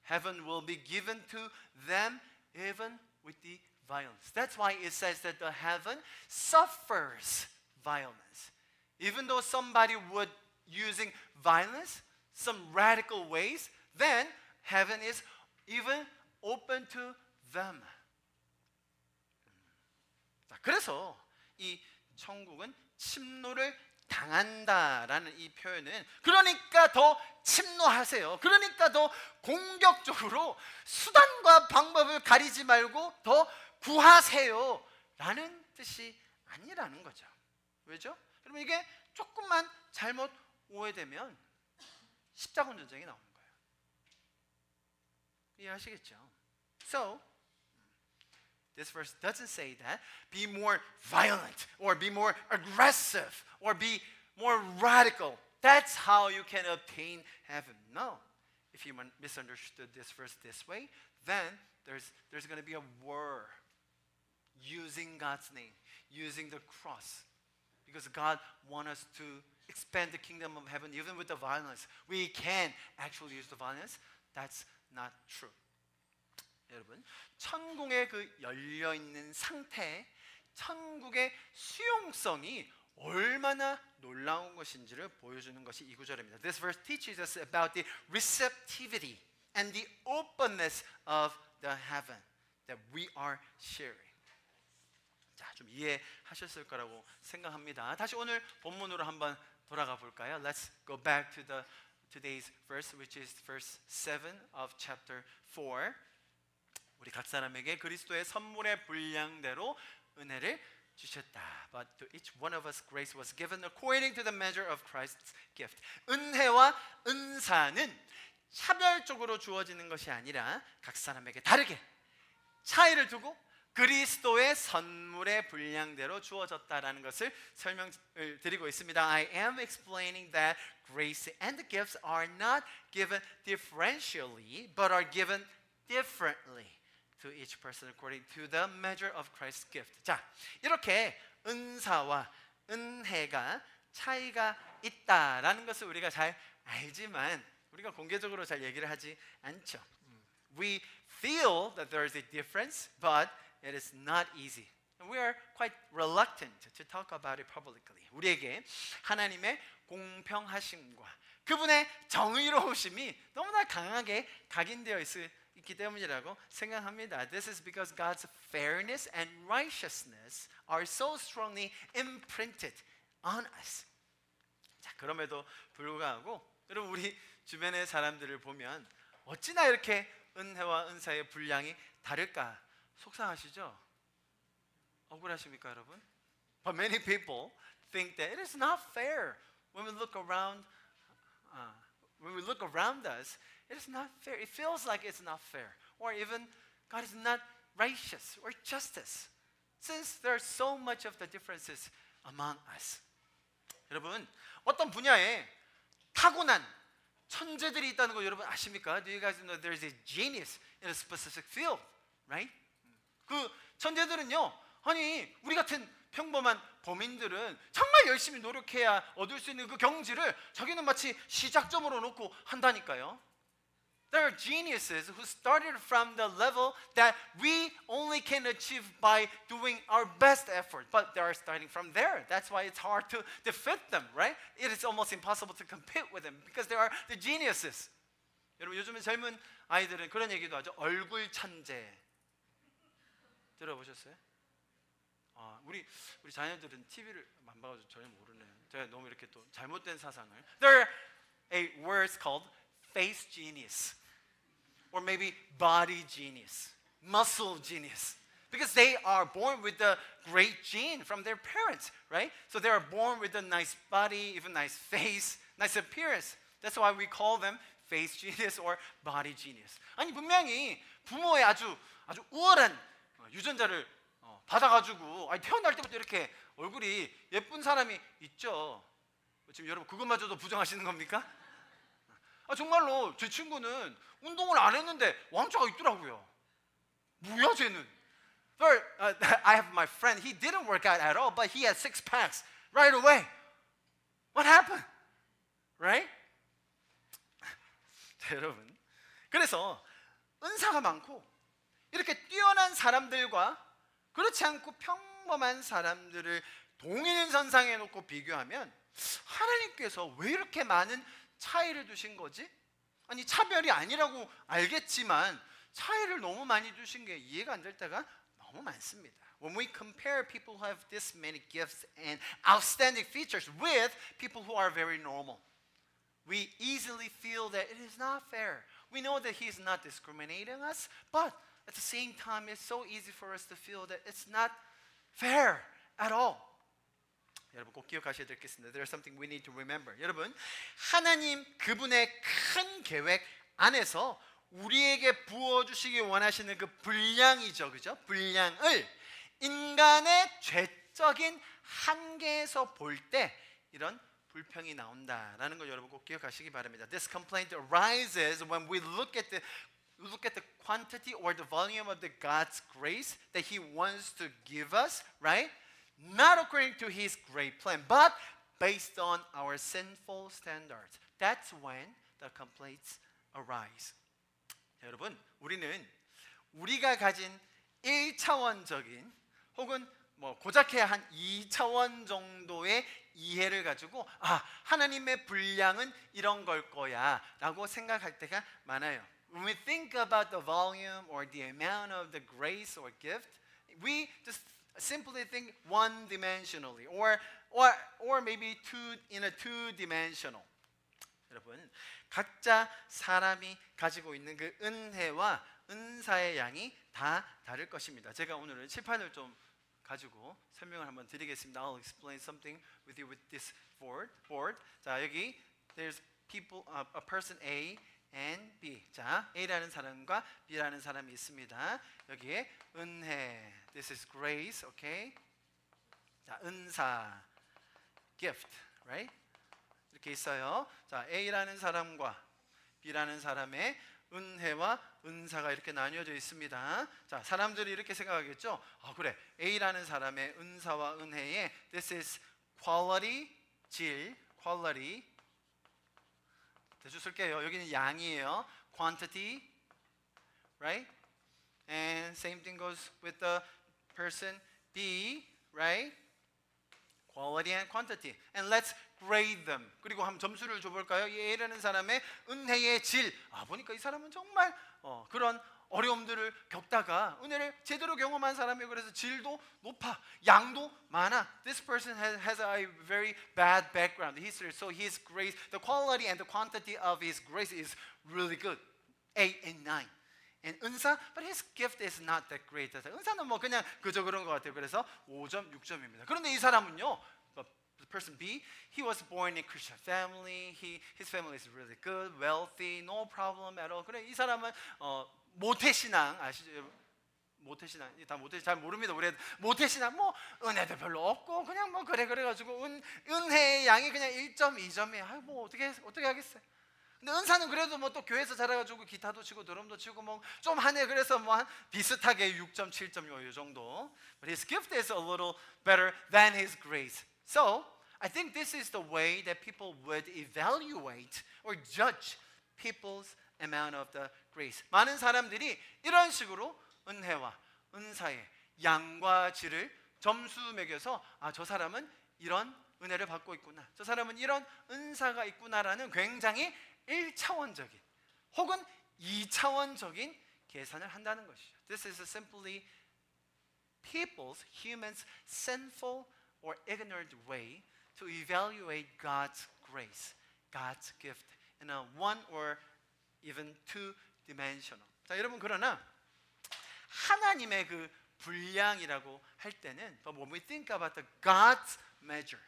Heaven will be given to them even with the violence. That's why it says that the heaven suffers violence. Even though somebody would using violence, some radical ways, then heaven is even open to them. 자, 그래서 이 천국은 침노를 당한다라는 이 표현은 그러니까 더 침노하세요. 그러니까 더 공격적으로 수단과 방법을 가리지 말고 더 구하세요 라는 뜻이 아니라는 거죠. 왜죠? 그러면 이게 조금만 잘못 오해되면 십자군 전쟁이 나오는 거예요. 이해하시겠죠? So, this verse doesn't say that be more violent or be more aggressive or be more radical. That's how you can obtain heaven. No. If you misunderstood this verse this way, then there's going to be a war using God's name, using the cross. Because God wants us to expand the kingdom of heaven even with the violence. We can actually use the violence. That's not true. 여러분, 천국의 그 열려있는 상태, 천국의 수용성이 얼마나 놀라운 것인지를 보여주는 것이 이 구절입니다. This verse teaches us about the receptivity and the openness of the heaven that we are sharing. 자, 좀 이해하셨을 거라고 생각합니다. 다시 오늘 본문으로 한번 돌아가 볼까요? Let's go back to today's verse, which is verse 7 of chapter 4. 우리 각 사람에게 그리스도의 선물의 분량대로 은혜를 주셨다. But to each one of us grace was given according to the measure of Christ's gift. 은혜와 은사는 차별적으로 주어지는 것이 아니라 각 사람에게 다르게 차이를 두고 그리스도의 선물의 분량대로 주어졌다라는 것을 설명을 드리고 있습니다. I am explaining that grace and the gifts are not given differentially, but are given differently to each person according to the measure of Christ's gift. 자, 이렇게 은사와 은혜가 차이가 있다라는 것을 우리가 잘 알지만 우리가 공개적으로 잘 얘기를 하지 않죠. We feel that there is a difference, but it is not easy. We are quite reluctant to talk about it publicly. 우리에게 하나님의 공평하심과 그분의 정의로우심이 너무나 강하게 각인되어 있기 때문이라고 생각합니다. This is because God's fairness and righteousness are so strongly imprinted on us. 자, 그럼에도 불구하고 여러분 우리 주변의 사람들을 보면 어찌나 이렇게 은혜와 은사의 분량이 다를까 속상하시죠? 억울하십니까 여러분? But many people think that it is not fair when we look around. When we look around us, it is not fair. It feels like it's not fair, or even God is not righteous or justice, since there are so much of the differences among us. 여러분, 어떤 분야에 타고난 천재들이 있다는 거 여러분 아십니까? Do you guys know there's a genius in a specific field, right? 그 천재들은요, 아니 우리 같은 평범한 범인들은 정말 열심히 노력해야 얻을 수 있는 그 경지를 자기는 마치 시작점으로 놓고 한다니까요. There are geniuses who started from the level that we only can achieve by doing our best effort, but they are starting from there. That's why it's hard to defeat them, right? It is almost impossible to compete with them because they are the geniuses. 여러분 요즘에 젊은 아이들은 그런 얘기도 하죠. 얼굴 천재. 들어보셨어요? 우리 자녀들은 TV를 안 봐가지고 전혀 모르네요. 제가 너무 이렇게 또 잘못된 사상을. There are a words called face genius, or maybe body genius, muscle genius, because they are born with the great gene from their parents, right? So they are born with a nice body, even nice face, nice appearance. That's why we call them face genius or body genius. 아니 분명히 부모의 아주 우월한 유전자를 받아가지고 태어날 때부터 이렇게 얼굴이 예쁜 사람이 있죠. 지금 여러분 그것마저도 부정하시는 겁니까? 정말로 제 친구는 운동을 안 했는데 왕자가 있더라고요. 뭐야 쟤는? I have my friend. He didn't work out at all, but he had 6 packs right away. What happened? Right? 자, 여러분. 그래서 은사가 많고 이렇게 뛰어난 사람들과 그렇지 않고 평범한 사람들을 동일선상에 놓고 비교하면 하나님께서 왜 이렇게 많은 차이를 두신 거지? 아니 차별이 아니라고 알겠지만 차이를 너무 많이 두신 게 이해가 안 될 때가 너무 많습니다. When we compare people who have this many gifts and outstanding features with people who are very normal, we easily feel that it is not fair. We know that He is not discriminating us, but at the same time, it's so easy for us to feel that it's not fair at all. 여러분 꼭 기억하셔야 되겠습니다. There's something we need to remember. 여러분, 하나님 그분의 큰 계획 안에서 우리에게 부어주시기 원하시는 그 분량이죠, 그죠? 분량을 인간의 죄적인 한계에서 볼 때 이런 불평이 나온다라는 걸 여러분 꼭 기억하시기 바랍니다. This complaint arises when we look at the quantity or the volume of the God's grace that He wants to give us, right? Not according to His great plan, but based on our sinful standards. That's when the complaints arise. 여러분, 우리는 우리가 가진 1차원적인 혹은 고작해야 한 2차원 정도의 이해를 가지고 하나님의 분량은 이런 걸 거야 라고 생각할 때가 많아요. When we think about the volume or the amount of the grace or gift, we just simply think one-dimensionally or maybe in a two-dimensional. 여러분, 각자 사람이 가지고 있는 그 은혜와 은사의 양이 다 다를 것입니다. 제가 오늘은 칠판을 좀 가지고 설명을 한번 드리겠습니다. I'll explain something with you with this board. 자, 여기 there's people, a person A and B. 자, A라는 사람과 B라는 사람이 있습니다. 여기에 은혜, this is grace, okay? 자, 은사, gift, right? 이렇게 있어요. 자, A라는 사람과 B라는 사람의 은혜와 은사가 이렇게 나뉘어져 있습니다. 자, 사람들이 이렇게 생각하겠죠. 그래, A라는 사람의 은사와 은혜에 this is quality, 질, quality. 대주 쓸게요. 여기는 양이에요. Quantity, right? And same thing goes with the person B, right? Quality and quantity. And let's grade them. 그리고 한번 점수를 줘볼까요? 이 A라는 사람의 은혜의 질. 보니까 이 사람은 정말 그런 어려움들을 겪다가 은혜를 제대로 경험한 사람이에요. 그래서 질도 높아, 양도 많아. This person has a very bad background, history. So his grace, the quality and the quantity of his grace is really good. 8 and 9. And 은사, but his gift is not that great. 은사는 뭐 그냥 그저 그런 것 같아요. 그래서 5점, 6점입니다. 그런데 이 사람은요, the person B, he was born in Christian family. His family is really good, wealthy, no problem at all. 그래, 이 사람은 모태신앙 아시죠? 모태신앙, 다 모태 잘 모릅니다. 우리 모태신앙 뭐 은혜도 별로 없고 그냥 뭐 그래가지고 은혜의 양이 그냥 1점, 2점이에요. 아유 뭐 어떻게 하겠어요? 근데 은사는 그래도 뭐 또 교회에서 자라가지고 기타도 치고 드럼도 치고 뭐 좀 하네. 그래서 뭐 한 비슷하게 6점, 7점 요 정도. But his gift is a little better than his grace. So I think this is the way that people would evaluate or judge people's amount of the grace. 많은 사람들이 이런 식으로 은혜와 은사의 양과 질을 점수 매겨서 아, 저 사람은 이런 은혜를 받고 있구나, 저 사람은 이런 은사가 있구나라는 굉장히 1차원적인 혹은 2차원적인 계산을 한다는 것이죠. This is simply people's, humans' sinful or ignorant way to evaluate God's grace, God's gift in a one or even two dimensional. 자, 여러분 그러나 하나님의 그 분량이라고 할 때는 but when we think about the God's measure,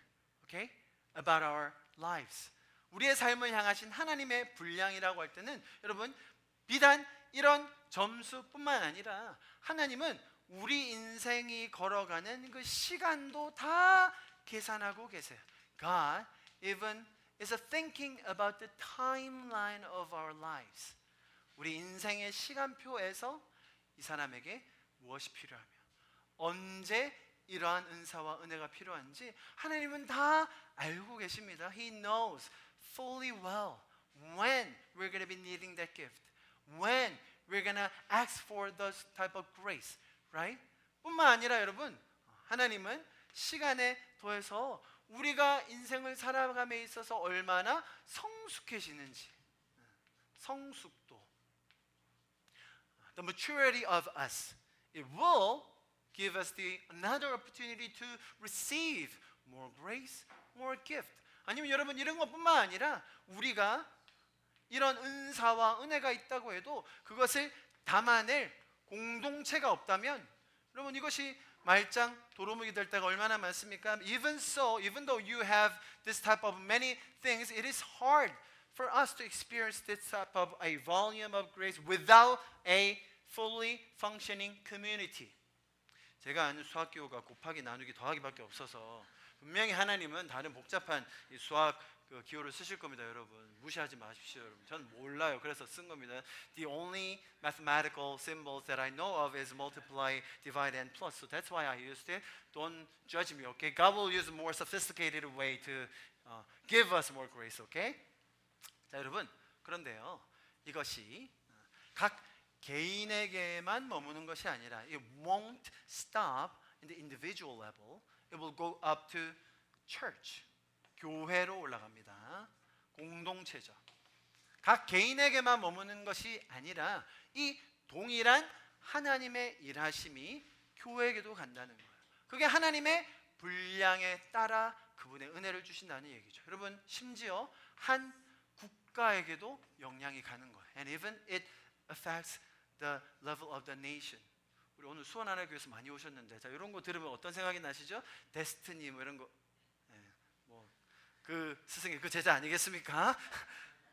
okay, about our lives, 우리의 삶을 향하신 하나님의 분량이라고 할 때는 여러분 비단 이런 점수뿐만 아니라 하나님은 우리 인생이 걸어가는 그 시간도 다 계산하고 계세요. God even is thinking about the timeline of our lives. 우리 인생의 시간표에서 이 사람에게 무엇이 필요하며 언제 이러한 은사와 은혜가 필요한지 하나님은 다 알고 계십니다. He knows fully well when we're going to be needing that gift, when we're going to ask for this type of grace, right? 뿐만 아니라 여러분 하나님은 시간에 더해서 우리가 인생을 살아감에 있어서 얼마나 성숙해지는지, 성숙도, the maturity of us, it will give us another opportunity to receive more grace, more gift. 아니면 여러분 이런 것뿐만 아니라 우리가 이런 은사와 은혜가 있다고 해도 그것을 담아낼 공동체가 없다면 여러분 이것이 말짱 도루묵이 될 때가 얼마나 많습니까? Even so, even though you have this type of many things, it is hard for us to experience this type of a volume of grace without a fully functioning community. 제가 아는 수학기호가 곱하기 나누기 더하기밖에 없어서 분명히 하나님은 다른 복잡한 이 수학 그 기호를 쓰실 겁니다, 여러분. 무시하지 마십시오, 여러분. 전 몰라요. 그래서 쓴 겁니다. The only mathematical symbols that I know of is multiply, divide, and plus. So that's why I used it. Don't judge me, okay? God will use a more sophisticated way to give us more grace, okay? 자, 여러분. 그런데요, 이것이 각 개인에게만 머무는 것이 아니라 it won't stop in the individual level. It will go up to church. 교회로 올라갑니다. 공동체죠. 각 개인에게만 머무는 것이 아니라 이 동일한 하나님의 일하심이 교회에게도 간다는 거예요. 그게 하나님의 분량에 따라 그분의 은혜를 주신다는 얘기죠. 여러분 심지어 한 국가에게도 영향이 가는 거예요. And even it affects the level of the nation. 우리 오늘 수원하나교회에서 많이 오셨는데 자 이런 거 들으면 어떤 생각이 나시죠? 데스티니 뭐 이런 거, 뭐 그 스승의 그 제자 아니겠습니까?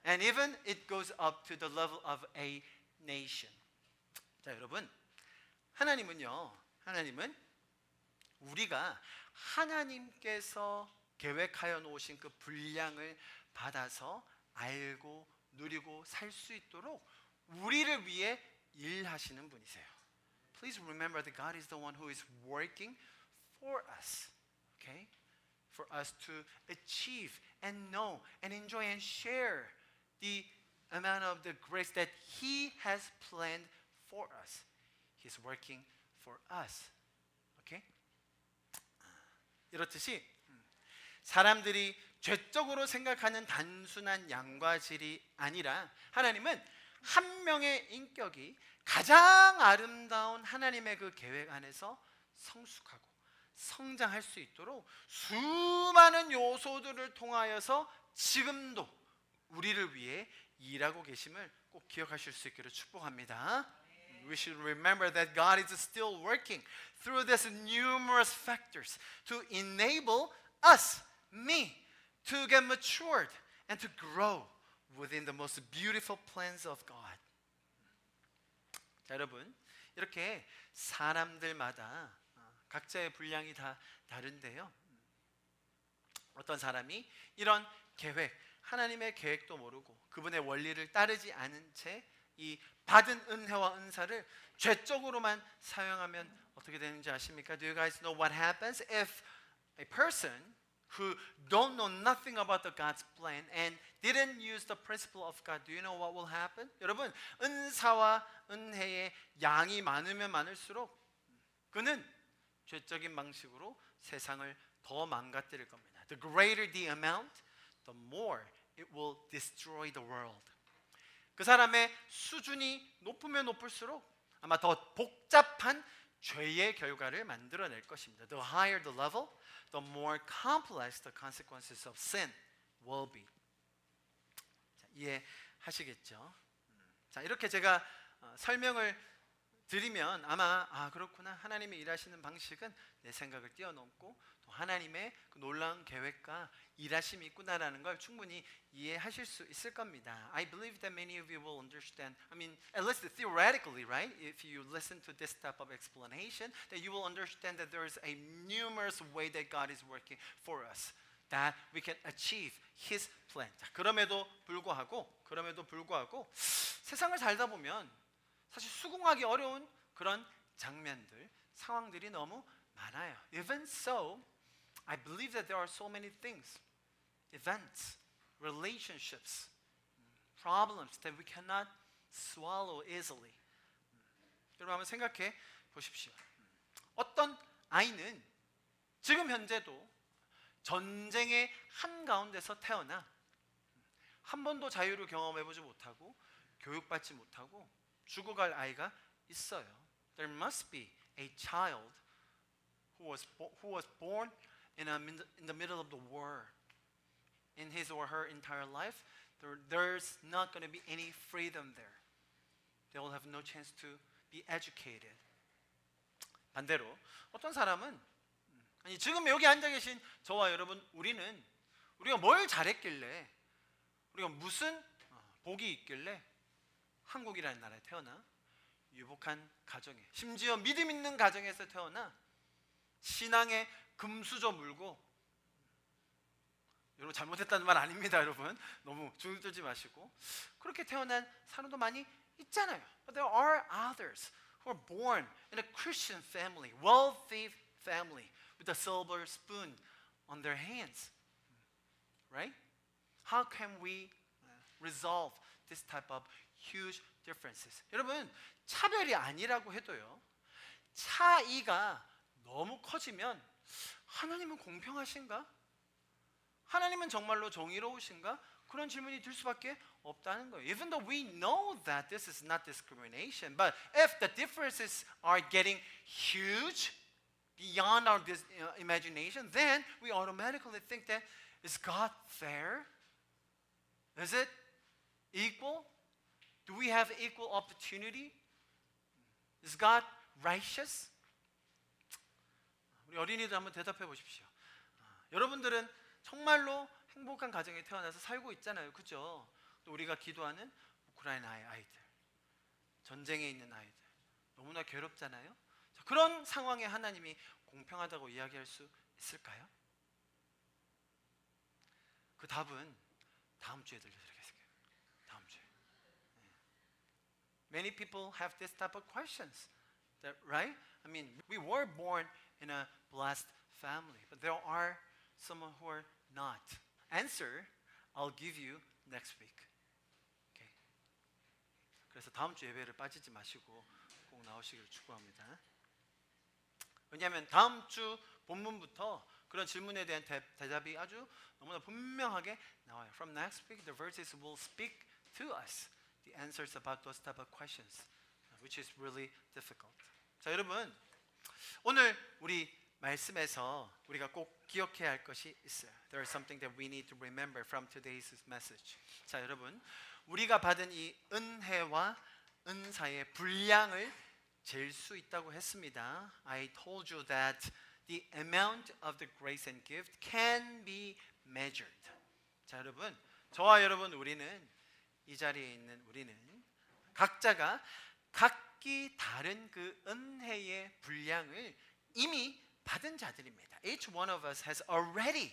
And even it goes up to the level of a nation. 자 여러분 하나님은요, 하나님은 우리가 하나님께서 계획하여 놓으신 그 분량을 받아서 알고 누리고 살 수 있도록 우리를 위해 일하시는 분이세요. Please remember that God is the one who is working for us, okay? For us to achieve and know and enjoy and share the amount of the grace that He has planned for us. He's working for us, okay? 이렇듯이 사람들이 죄적으로 생각하는 단순한 양과 질이 아니라 하나님은 한 명의 인격이 가장 아름다운 하나님의 그 계획 안에서 성숙하고 성장할 수 있도록 수많은 요소들을 통하여서 지금도 우리를 위해 일하고 계심을 꼭 기억하실 수 있기를 축복합니다. we should remember that God is still working through these numerous factors to enable us, me, to get matured and to grow within the most beautiful plans of God. 자, 여러분, 이렇게 사람들마다 각자의 분량이 다 다른데요. 어떤 사람이 이런 계획, 하나님의 계획도 모르고 그분의 원리를 따르지 않은 채 이 받은 은혜와 은사를 죄적으로만 사용하면 어떻게 되는지 아십니까? Do you guys know what happens if a person who don't know nothing about the God's plan and didn't use the principle of God? Do you know what will happen? 여러분, 은사와 은혜의 양이 많으면 많을수록 그는 죄적인 방식으로 세상을 더 망가뜨릴 겁니다. The greater the amount, the more it will destroy the world. 그 사람의 수준이 높으면 높을수록 아마 더 복잡한 죄의 결과를 만들어낼 것입니다. The higher the level, the more complex the consequences of sin will be. 자, 이해하시겠죠? 자, 이렇게 제가 설명을 드리면 아마 그렇구나, 하나님이 일하시는 방식은 내 생각을 뛰어넘고 또 하나님의 그 놀라운 계획과 일하심이 있구나라는 걸 충분히 이해하실 수 있을 겁니다. I believe that many of you will understand. I mean, at least theoretically, right? If you listen to this type of explanation, that you will understand that there is a numerous way that God is working for us, that we can achieve His plan. 자, 그럼에도 불구하고 세상을 살다 보면 사실 수긍하기 어려운 그런 장면들, 상황들이 너무 많아요. Even so, I believe that there are so many things, events, relationships, problems that we cannot swallow easily. 여러분 한번 생각해 보십시오. 어떤 아이는 지금 현재도 전쟁의 한가운데서 태어나 한 번도 자유를 경험해보지 못하고 교육받지 못하고 죽어갈 아이가 있어요. There must be a child who was born in the middle of the war. In his or her entire life, there's not going to be any freedom there. They will have no chance to be educated. 반대로 어떤 사람은 아니, 지금 여기 앉아 계신 저와 여러분, 우리가 뭘 잘했길래, 우리가 무슨 복이 있길래 한국이라는 나라에 태어나 유복한 가정에, 심지어 믿음 있는 가정에서 태어나 신앙의 금수저 물고, 여러분 잘못했다는 말 아닙니다. 여러분 너무 중들지 마시고, 그렇게 태어난 사람도 많이 있잖아요. But there are others who are born in a Christian family, wealthy family, with a silver spoon on their hands. Right? How can we resolve this type of huge differences? 여러분, 차별이 아니라고 해도요, 차이가 너무 커지면 하나님은 공평하신가? 하나님은 정말로 정의로우신가? 그런 질문이 들 수밖에 없다는 거예요. Even though we know that this is not discrimination, but if the differences are getting huge beyond our imagination, then we automatically think that, is God fair? Is it equal? Do we have equal opportunity? Is God righteous? 우리 어린이들 한번 대답해 보십시오. 여러분들은 정말로 행복한 가정에 태어나서 살고 있잖아요. 그죠? 또 우리가 기도하는 우크라이나의 아이들, 전쟁에 있는 아이들, 너무나 괴롭잖아요. 자, 그런 상황에 하나님이 공평하다고 이야기할 수 있을까요? 그 답은 다음 주에 들려드리겠습니다. 다음 주에. Many people have this type of questions, right? I mean, we were born in a blessed family, but there are some who are not. Answer, I'll give you next week. Okay. 그래서 다음 주 예배를 빠지지 마시고 꼭 나오시기를 축복합니다. 왜냐하면 다음 주 본문부터 그런 질문에 대한 대답이 아주 너무나 분명하게 나와요. From next week, the verses will speak to us the answers about those type of questions, which is really difficult. 자, 여러분, 오늘 우리 말씀에서 우리가 꼭 기억해야 할 것이 있어요. There is something that we need to remember from today's message. 자, 여러분, 우리가 받은 이 은혜와 은사의 분량을 잴 수 있다고 했습니다. I told you that the amount of the grace and gift can be measured. 자, 여러분, 저와 여러분 우리는 이 자리에 있는 우리는 각자가 각기 다른 그 은혜의 분량을 이미 받은 자들입니다. Each one of us has already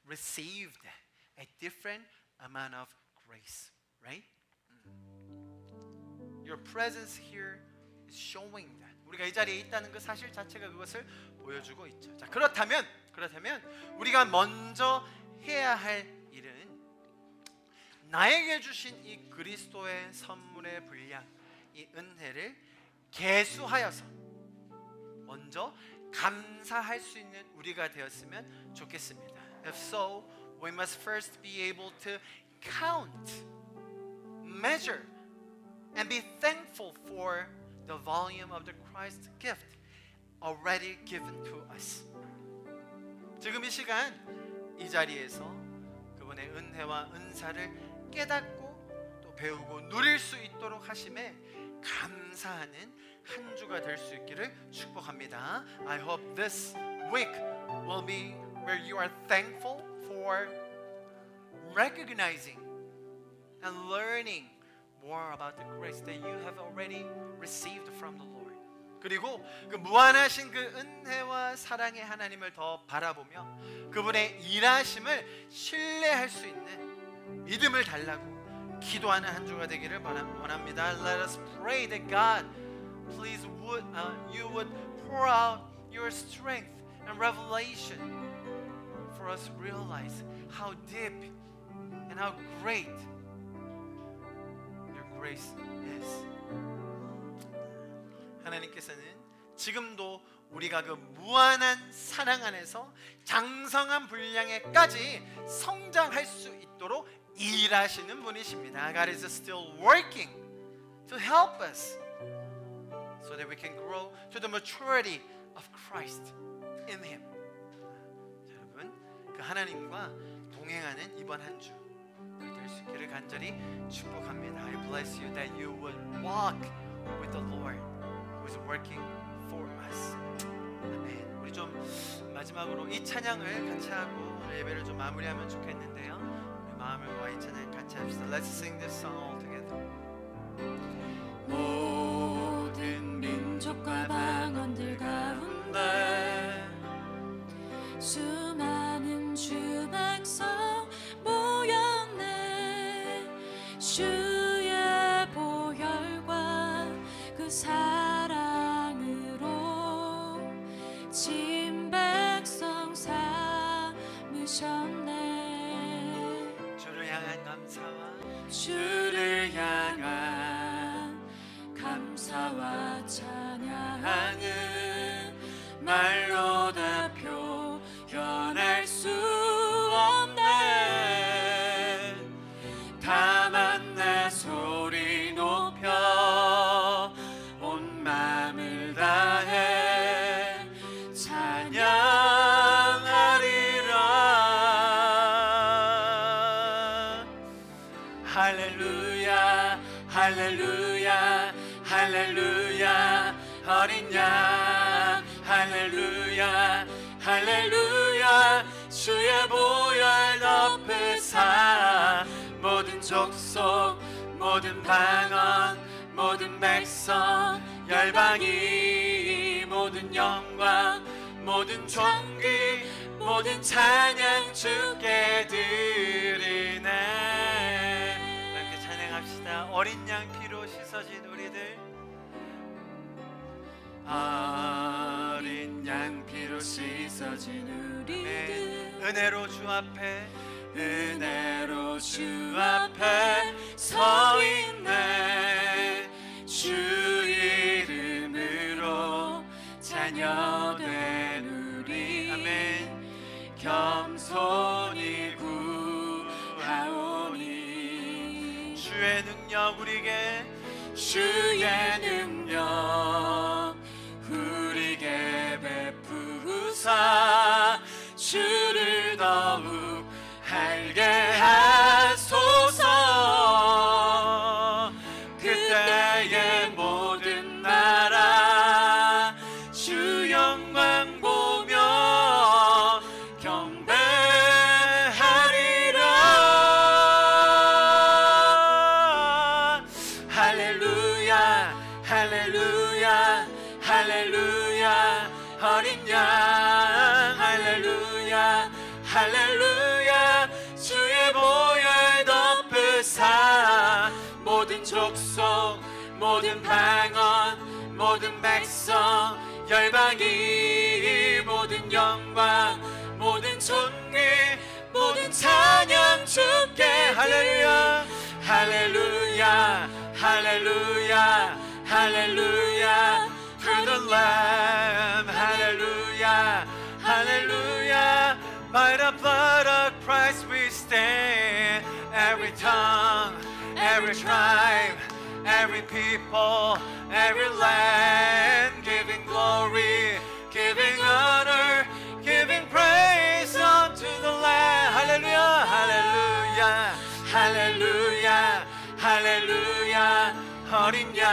received a different amount of grace, right? Your presence here is showing that. 우리가 이 자리에 있다는 그 사실 자체가 그것을 보여주고 있죠. 자, 그렇다면 우리가 먼저 해야 할 일은 나에게 주신 이 그리스도의 선물의 분량, 이 은혜를 계수하여서 먼저 감사할 수 있는 우리가 되었으면 좋겠습니다. If so, we must first be able to count, measure, and be thankful for the volume of the Christ gift already given to us. 지금 이 시간 이 자리에서 그분의 은혜와 은사를 깨닫고 또 배우고 누릴 수 있도록 하심에 감사하는 한 주가 될 수 있기를 축복합니다. I hope this week will be where you are thankful for recognizing and learning more about the grace that you have already received from the Lord. 그리고 그 무한하신 그 은혜와 사랑의 하나님을 더 바라보며 그분의 일하심을 신뢰할 수 있는 믿음을 달라고 기도하는 한 주가 되기를 원합니다. Let us pray that God, please you would pour out your strength and revelation for us to realize how deep and how great your grace is. 하나님께서는 지금도 우리가 그 무한한 사랑 안에서 장성한 분량에까지 성장할 수 있도록 일하시는 분이십니다. God is still working to help us so that we can grow to the maturity of Christ in Him. 자, 여러분, 그 하나님과 동행하는 이번 한 주 될 수 있기를 간절히 축복합니다. I bless you that you would walk with the Lord who is working for us. 아멘. 우리 좀 마지막으로 이 찬양을 같이 하고 오늘 예배를 좀 마무리하면 좋겠는데요. 우리 마음을 모아 이 찬양 같이 합시다. Let's sing this song all together. 모든 민족과 방언들 가운데 수많은 주 백성 모였네. 주의 보혈과 그 사랑으로 진 백성 삼으셨네. 주를 향한 감사와 주를 향한 감사와 찬양은 말로 다 표현할 수 없네. 다만 내 소리 높여 온 맘을 다해 찬양하리라. 할렐루야 할렐루야 할렐루야 어린 양 할렐루야 할렐루야 주의 보혈 덮으사 모든 족속 모든 방언 모든 백성 열방이 모든 영광 모든 존귀 모든 찬양 주께 드리네. 함께 찬양합시다. 어린 양 피로 씻어진 우리들, 어린 양 피로 씻어진 우리들 은혜로 주 앞에 은혜로 주 앞에 서 있네. 주 이름으로 자녀된 우리 아멘. 겸손히 구하오니. 주의 능력 우리에게 주의 능력 우리에게 베푸사 주를 더욱 알게 하소서. 그때에 할렐루야 주의 보혈 덮으사 모든 족속 모든 방언 모든 백성 열방이 모든 영광 모든 존귀 모든 찬양 주께 할렐루야 할렐루야 할렐루야 할렐루야 through the Lamb 할렐루야 할렐루야 by the blood of Christ we stand every tongue every tribe every people every land giving glory giving honor giving praise unto the Lamb 할렐루야 할렐루야 할렐루야 할렐루야 어린 양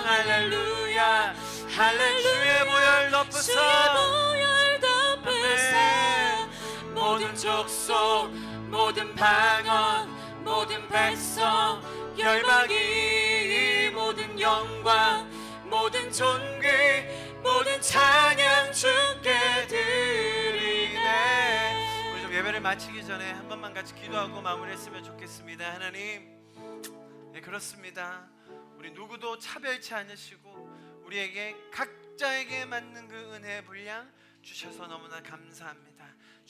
할렐루야 할렐루야 주의 보혈 덮으사 모든 족속 모든 방언 모든 백성 열방이 모든 영광 모든 존귀 모든 찬양 주께 드리네. 우리 좀 예배를 마치기 전에 한 번만 같이 기도하고 마무리했으면 좋겠습니다. 하나님, 네, 그렇습니다. 우리 누구도 차별치 않으시고 우리에게 각자에게 맞는 그 은혜의 분량 주셔서 너무나 감사합니다.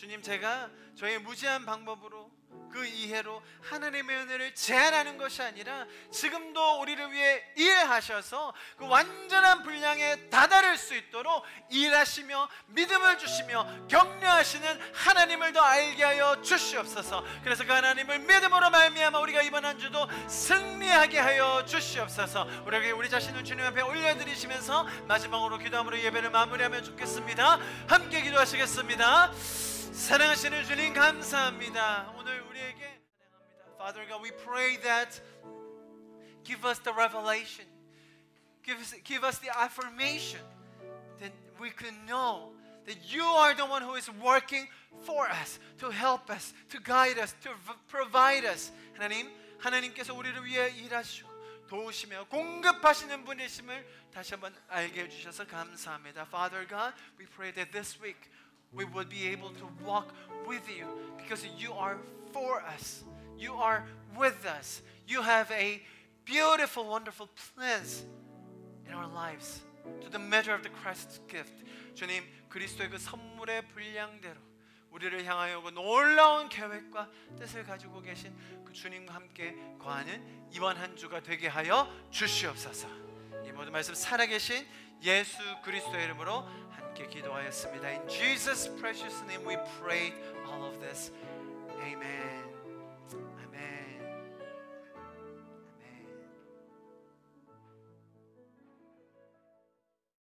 주님, 제가 저의 무지한 방법으로 그 이해로 하나님의 은혜를 제한하는 것이 아니라 지금도 우리를 위해 일하셔서 그 완전한 분량에 다다를 수 있도록 일하시며 믿음을 주시며 격려하시는 하나님을 더 알게 하여 주시옵소서. 그래서 그 하나님을 믿음으로 말미암아 우리가 이번 한 주도 승리하게 하여 주시옵소서. 우리에게 우리 자신을 주님 앞에 올려드리시면서 마지막으로 기도함으로 예배를 마무리하면 좋겠습니다. 함께 기도하시겠습니다. 사랑하시는 주님, 감사합니다. 오늘 우리에게 사랑합니다. Father God, we pray that give us the revelation, give us the affirmation that we can know that you are the one who is working for us, to help us, to guide us, to provide us. 하나님께서 우리를 위해 일하시고 도우시며 공급하시는 분이심을 다시 한번 알게 해주셔서 감사합니다. Father God, we pray that this week we would be able to walk with you because you are for us. You are with us. You have a beautiful, wonderful plans in our lives to the measure of the Christ's gift. 주님, 그리스도의 그 선물의 분량대로 우리를 향하여 그 놀라운 계획과 뜻을 가지고 계신 그 주님과 함께 거하는 이번 한 주가 되게 하여 주시옵소서. 이 모든 말씀 살아계신 예수 그리스도의 이름으로 함께 기도하였습니다. In Jesus' precious name we prayed all of this. Amen.